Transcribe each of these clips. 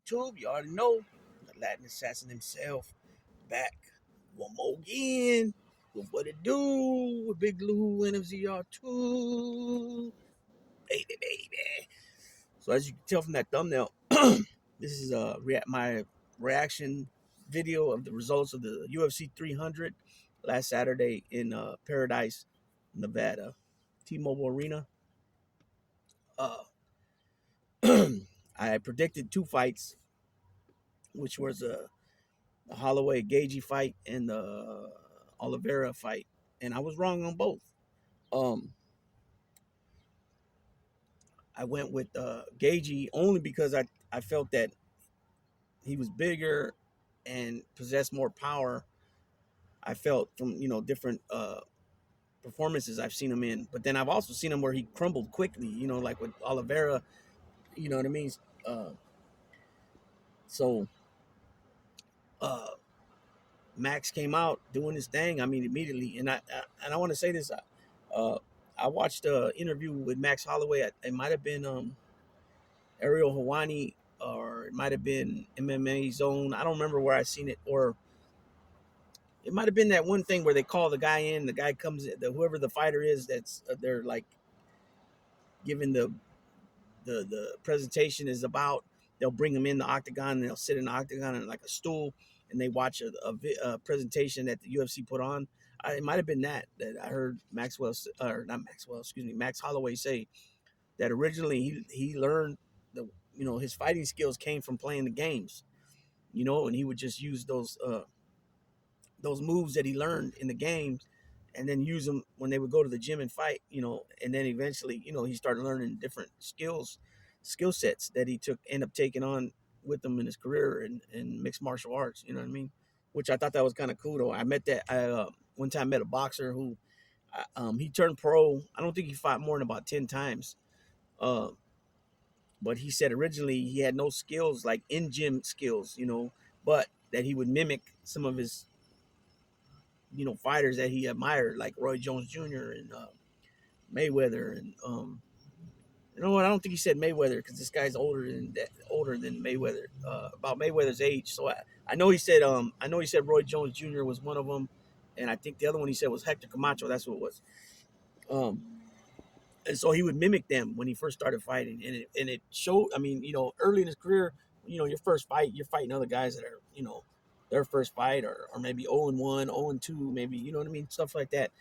YouTube. You already know the Latin assassin himself back one more again with what it do with Big Lou and FZR2. Baby. So as you can tell from that thumbnail, this is my reaction video of the results of the UFC 300 last Saturday in Paradise, Nevada, T-Mobile Arena. Uh, I predicted two fights, which was the Holloway Gagey fight and the Oliveira fight, and I was wrong on both. Um, I went with Gagey only because I felt that he was bigger and possessed more power. I felt from different performances I've seen him in, but then I've also seen him where he crumbled quickly. Like with Oliveira. You know what I mean? Uh, so uh, Max came out doing his thing. I mean, immediately, and I want to say this. Uh, I watched an interview with Max Holloway. It might have been Ariel Hawani, or it might have been MMA Zone. I don't remember where I seen it, or it might have been that one thing where they call the guy in. The guy comes in, whoever the fighter is. That's they're like giving the presentation is about. They'll bring him in the octagon, and they'll sit in the octagon on like a stool, and they watch a presentation that the UFC put on. It might have been that I heard Maxwell, or not Maxwell, excuse me, Max Holloway say that originally he learned his fighting skills came from playing the games, and he would just use those moves that he learned in the games, and then use them when they would go to the gym and fight, and then eventually, he started learning different skill sets that he end up taking on with him in his career in mixed martial arts. You know what I mean? Which I thought that was kind of cool though. I one time met a boxer who, he turned pro. I don't think he fought more than about 10 times. Uh, but he said originally he had no skills like in gym skills, but that he would mimic some of his fighters that he admired, like Roy Jones Jr. and Mayweather, and you know what? I don't think he said Mayweather because this guy's older than Mayweather, about Mayweather's age. So I know he said Roy Jones Jr. was one of them, and I think the other one he said was Hector Camacho. That's what it was. Um, and so he would mimic them when he first started fighting, and it showed. I mean, early in his career, your first fight, you're fighting other guys that are their first fight, or maybe 0-1, 0-2, maybe, you know what I mean, stuff like that.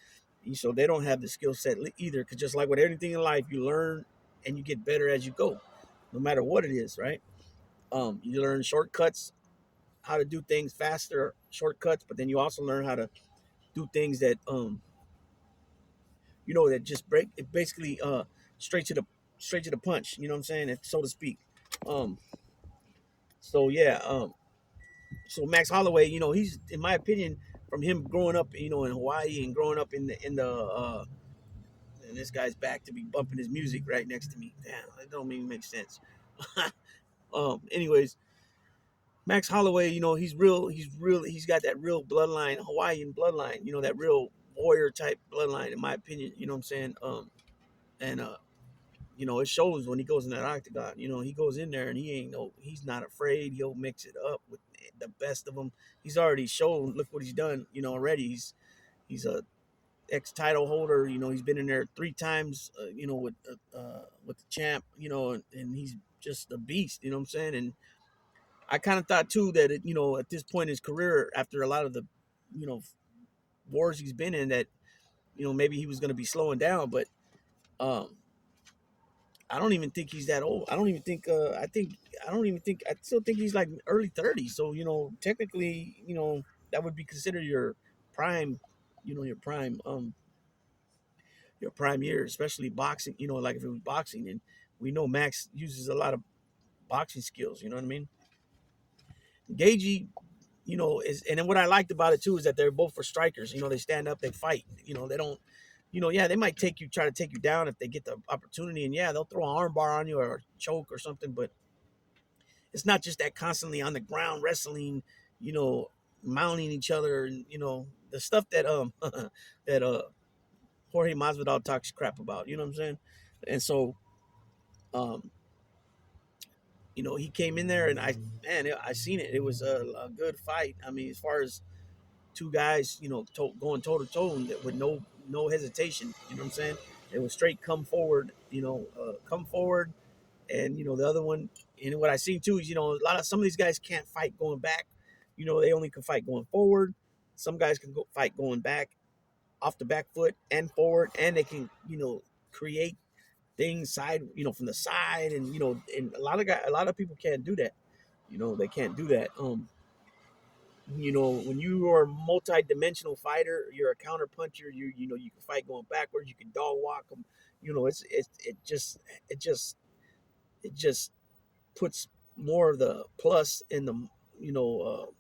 So they don't have the skill set either, because just like with everything in life, you learn and you get better as you go, no matter what it is, right? You learn shortcuts, how to do things faster, shortcuts, but then you also learn how to do things that that just break it, basically straight to the punch, you know what I'm saying, so to speak. Um, so yeah, so Max Holloway, he's, in my opinion, from him growing up, in Hawaii, and growing up in the and this guy's back to be bumping his music right next to me. Damn, that don't even make sense. Anyways, Max Holloway, he's got that real bloodline, Hawaiian bloodline, that real warrior type bloodline, in my opinion. You know what I'm saying? And it shows when he goes in that octagon. He goes in there and he's not afraid. He'll mix it up with the best of them. He's already shown. Look what he's done. Already he's a ex-title holder. He's been in there 3 times. With the champ. And he's just a beast. You know what I'm saying? And I kind of thought too that at this point in his career, after a lot of the you know wars he's been in, that maybe he was going to be slowing down, but um I don't even think he's that old. I don't even think. I don't even think. I still think he's like early 30s. So technically, that would be considered your prime. Your prime year, especially boxing. Like if it was boxing, and we know Max uses a lot of boxing skills. You know what I mean? Gagey, is, and then what I liked about it too is that they're both for strikers. They stand up, they fight. They don't. Yeah, they might try to take you down if they get the opportunity, and yeah, they'll throw an armbar on you or a choke or something. But it's not just that constantly on the ground wrestling, you know, mounting each other, and the stuff that that Jorge Masvidal talks crap about. You know what I'm saying? And so, um, he came in there, and I seen it. It was a good fight. I mean, as far as two guys, going toe to toe with no hesitation. You know what I'm saying? It was straight come forward. Come forward, and the other one. And what I seen too is some of these guys can't fight going back. They only can fight going forward. Some guys can fight going back off the back foot and forward, and they can create things side from the side, and and a lot of people can't do that. They can't do that. When you are a multi-dimensional fighter, you're a counter puncher. You can fight going backwards. You can dog walk them. It just puts more of the plus in the you know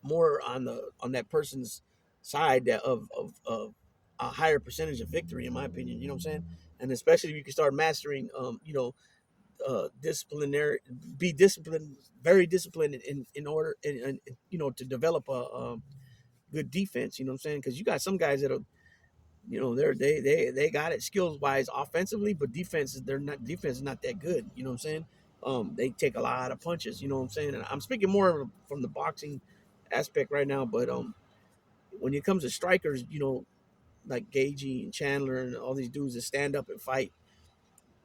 more on that person's side of a higher percentage of victory, in my opinion. You know what I'm saying? And especially if you can start mastering, disciplinary, be disciplined, very disciplined in order, to develop a good defense. You know what I'm saying? Because you got some guys that are, they got it skills wise offensively, but defense is not that good. You know what I'm saying? They take a lot of punches. You know what I'm saying? And I'm speaking more from the boxing aspect right now, but when it comes to strikers, like Gagey and Chandler and all these dudes that stand up and fight,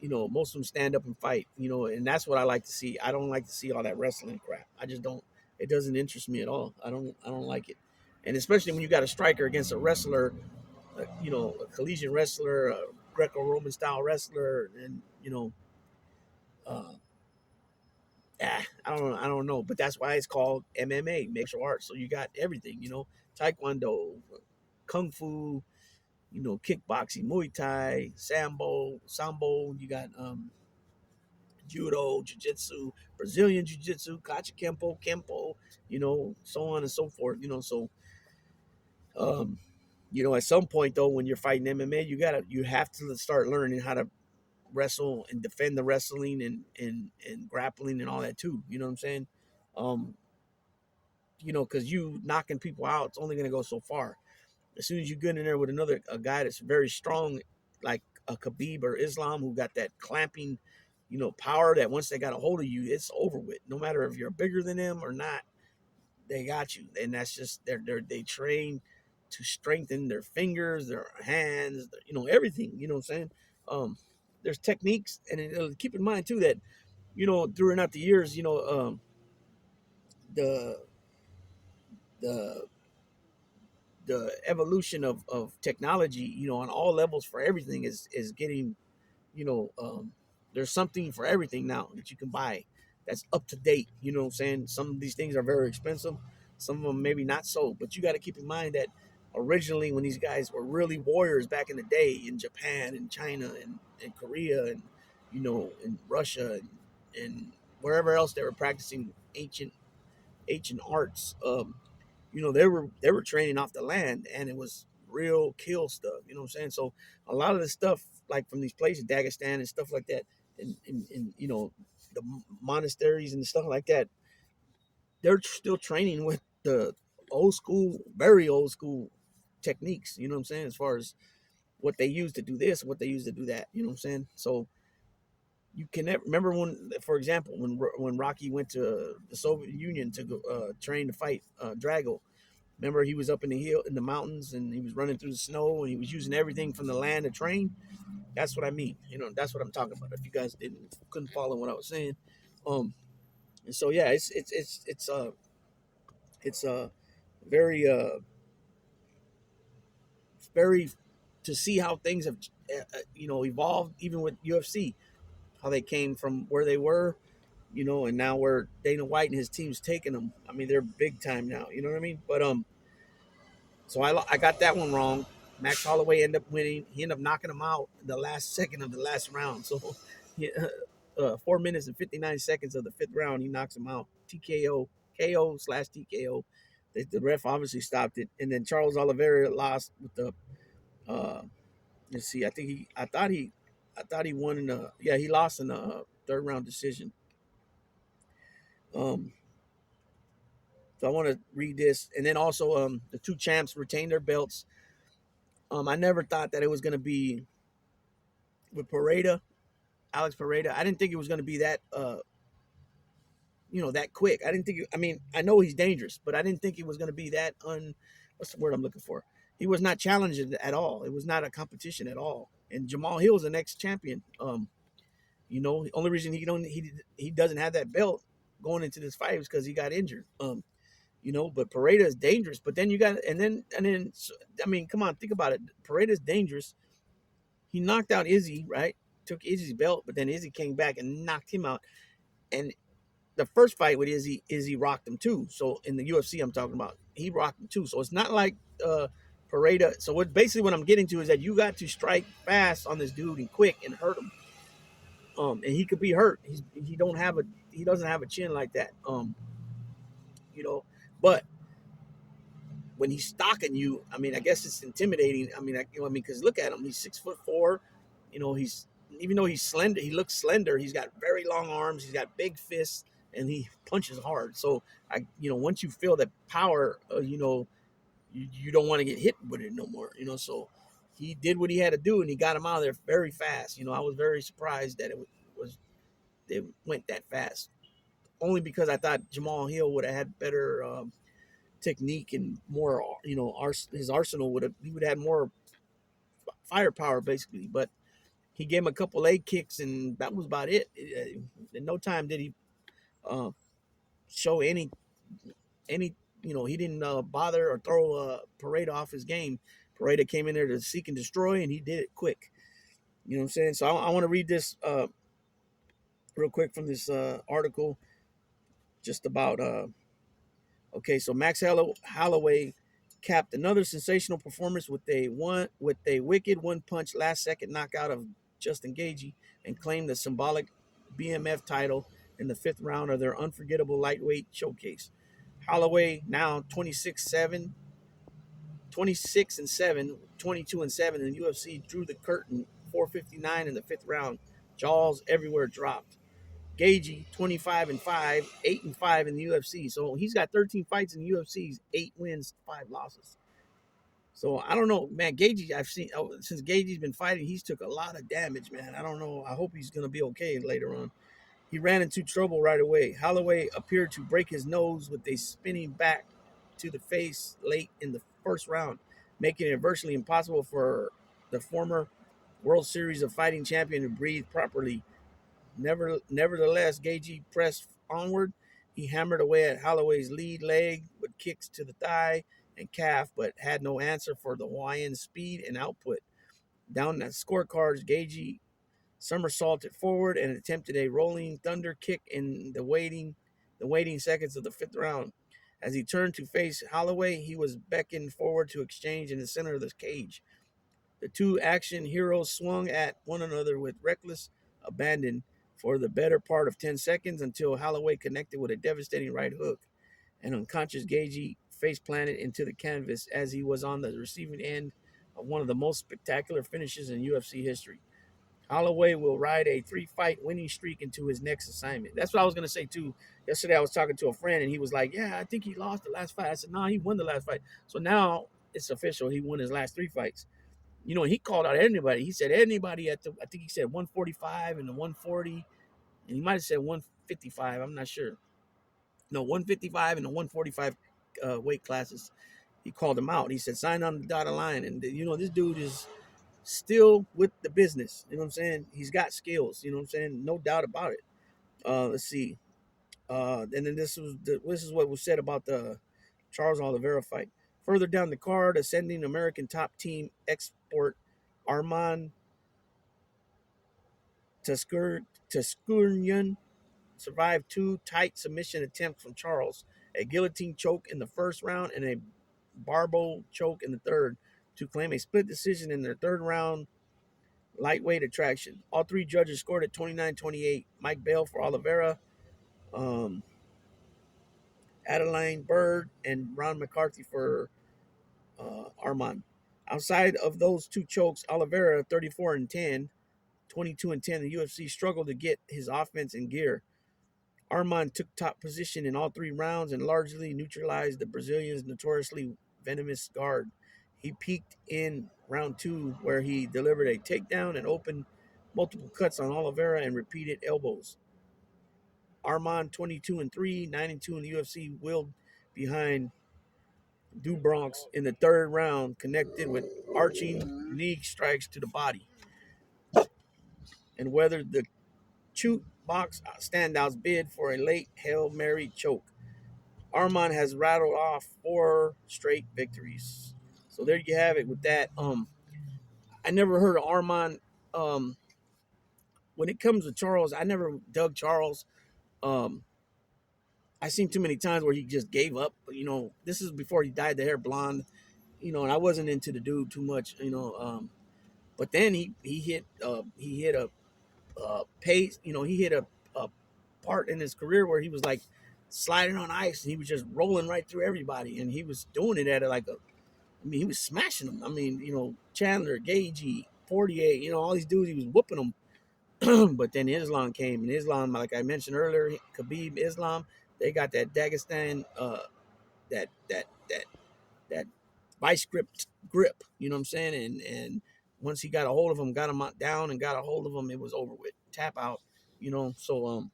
most of them stand up and fight, and that's what I like to see. I don't like to see all that wrestling crap. I just don't. It doesn't interest me at all. I don't like it, and especially when you got a striker against a wrestler, a collegiate wrestler, a Greco-Roman style wrestler, and uh, I don't know, but that's why it's called MMA, mixed martial arts. So you got everything, Taekwondo, Kung Fu, kickboxing, Muay Thai, Sambo. You got Judo, Jiu-Jitsu, Brazilian Jiu-Jitsu, Kachi Kempo, so on and so forth. Um, at some point though, when you're fighting MMA, you have to start learning how to wrestle and defend the wrestling and grappling and all that too. You know what I'm saying? Um, because you knocking people out, it's only gonna go so far. As soon as you get in there with a guy that's very strong, like a Khabib or Islam, who got that clamping, power, that once they got a hold of you, it's over with. No matter if you're bigger than them or not, they got you. And that's just they train to strengthen their fingers, their hands, everything. You know what I'm saying? There's techniques, and keep in mind too that throughout the years, the the the evolution of technology, on all levels for everything is getting, you know, um, there's something for everything now that you can buy that's up to date. You know what I'm saying? Some of these things are very expensive, some of them maybe not so, but you got to keep in mind that originally when these guys were really warriors back in the day in Japan and China and Korea and, in Russia and wherever else they were practicing ancient arts. They were training off the land, and it was real kill stuff. You know what I'm saying? So a lot of the stuff, like from these places, Dagestan and stuff like that, and the monasteries and stuff like that, they're still training with the old school, very old school techniques. You know what I'm saying? As far as what they use to do this, what they use to do that. You know what I'm saying? So you can never remember when, for example, when Rocky went to the Soviet Union to go train to fight Drago. Remember, he was up in the hill in the mountains, and he was running through the snow, and he was using everything from the land to train. That's what I mean. That's what I'm talking about. If you guys couldn't follow what I was saying, and so yeah, it's very very to see how things have evolved, even with UFC, how they came from where they were, and now where Dana White and his team's taking them. I mean, they're big time now. You know what I mean? But so I got that one wrong. Max Holloway ended up winning. He ended up knocking him out in the last second of the last round. So, 4 minutes and 59 seconds of the fifth round, he knocks him out. TKO, KO/TKO. The ref obviously stopped it, and then Charles Oliveira lost with the. Let's see. I thought he won in the. Yeah, he lost in the third round decision. Um, so I want to read this, and then also the two champs retained their belts. I never thought that it was going to be with Pareda. Alex Pereira. I didn't think it was going to be that that quick. I didn't think. I mean, I know he's dangerous, but I didn't think it was going to be that What's the word I'm looking for? He was not challenging at all. It was not a competition at all. And Jamal Hill's the next champion. The only reason he doesn't have that belt going into this fight is because he got injured. But Pereira is dangerous. But then you got I mean, come on, think about it. Pereira's dangerous. He knocked out Izzy, right? Took Izzy's belt, but then Izzy came back and knocked him out. And the first fight with Izzy rocked him too. So in the UFC, I'm talking about, he rocked him too. So it's not like Pereira. So what I'm getting to is that you got to strike fast on this dude and quick and hurt him. And he could be hurt. He doesn't have a chin like that. But when he's stalking you, I mean, I guess it's intimidating. I mean, because look at him. He's 6'4". He's, even though he's slender, he looks slender. He's got very long arms. He's got big fists, and he punches hard. So once you feel that power, you don't want to get hit with it no more. So he did what he had to do, and he got him out of there very fast. I was very surprised that it went that fast. Only because I thought Jamal Hill would have had better technique and more, his arsenal he would have had more firepower basically. But he gave him a couple leg kicks, and that was about it. In no time did he show any. He didn't bother or throw Parade off his game. Parade came in there to seek and destroy, and he did it quick. You know what I'm saying? So I want to read this real quick from this article, just about okay. So Max Holloway capped another sensational performance with a wicked one-punch last-second knockout of Justin Gaethje and claimed the symbolic BMF title in the 5th round of their unforgettable lightweight showcase. Holloway, now 26-7, 26-7, 22-7 in the UFC, drew the curtain 4:59 in the 5th round. Jaws everywhere dropped. Gaethje, 25-5, 8-5 in the UFC. So he's got 13 fights in the UFC, 8 wins, 5 losses. So I don't know, man. Gaethje, I've seen since Gaethje's been fighting, he's took a lot of damage, man. I don't know. I hope he's gonna be okay later on. He ran into trouble right away. Holloway appeared to break his nose with a spinning back to the face late in the 1st round, making it virtually impossible for the former World Series of Fighting champion to breathe properly. Nevertheless, Gaethje pressed onward. He hammered away at Holloway's lead leg with kicks to the thigh and calf, but had no answer for the Hawaiian's speed and output. Down the scorecards, Gaethje somersaulted forward and attempted a rolling thunder kick in the waiting seconds of the 5th round. As he turned to face Holloway, he was beckoned forward to exchange in the center of the cage. The two action heroes swung at one another with reckless abandon for the better part of 10 seconds until Holloway connected with a devastating right hook. An unconscious Gaethje face planted into the canvas as he was on the receiving end of one of the most spectacular finishes in UFC history. Holloway will ride a 3-fight winning streak into his next assignment. That's what I was going to say, too. Yesterday, I was talking to a friend, and he was like, yeah, I think he lost the last fight. I said, no, he won the last fight. So now it's official. He won his last 3 fights. He called out anybody. He said anybody I think he said 145 and the 140, and he might have said 155. I'm not sure. No, 155 and the 145 weight classes. He called him out. He said, sign on the dotted line. And, this dude is still with the business. You know what I'm saying? He's got skills. You know what I'm saying? No doubt about it. Let's see. And then this is what was said about the Charles Oliveira fight. Further down the card, ascending American top team export Arman Tuskuryan survived 2 tight submission attempts from Charles, a guillotine choke in the 1st round and a barbell choke in the 3rd, to claim a split decision in their 3rd round lightweight attraction. All 3 judges scored at 29-28. Mike Bell for Oliveira, Adeline Bird, and Ron McCarthy for Arman. Outside of those 2 chokes, Oliveira, 34-10, 22-10, the UFC struggled to get his offense in gear. Arman took top position in all 3 rounds and largely neutralized the Brazilian's notoriously venomous guard. He peaked in round 2, where he delivered a takedown and opened multiple cuts on Oliveira and repeated elbows. Arman 22-3, 9-2 in the UFC, willed behind Du Bronx in the third round, connected with arching knee strikes to the body, and weathered the Chute box standouts bid for a late Hail Mary choke. Arman has rattled off 4 straight victories. So there you have it with that. I never heard of Arman. Um, when it comes to Charles, I never dug Charles. Um, I seen too many times where he just gave up. You know, this is before he dyed the hair blonde. You know, and I wasn't into the dude too much. You know, but then he hit a pace. You know, he hit a part in his career where he was like sliding on ice and he was just rolling right through everybody, and he was doing it at like a. I mean, he was smashing them. I mean, you know, Chandler, Gagey, 48, you know, all these dudes, he was whooping them. But then Islam came, and Islam, like I mentioned earlier, Khabib, Islam, they got that Dagestan, that that that that vice grip. You know what I'm saying? And once he got a hold of him, got him down, and got a hold of him, it was over with. Tap out. You know, so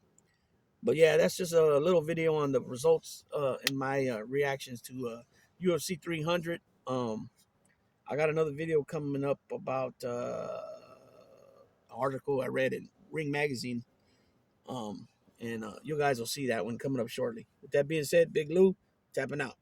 but yeah, that's just a little video on the results and my reactions to UFC 300. I got another video coming up about an article I read in Ring Magazine. Um, and you guys will see that one coming up shortly. With that being said, Big Lou, tapping out.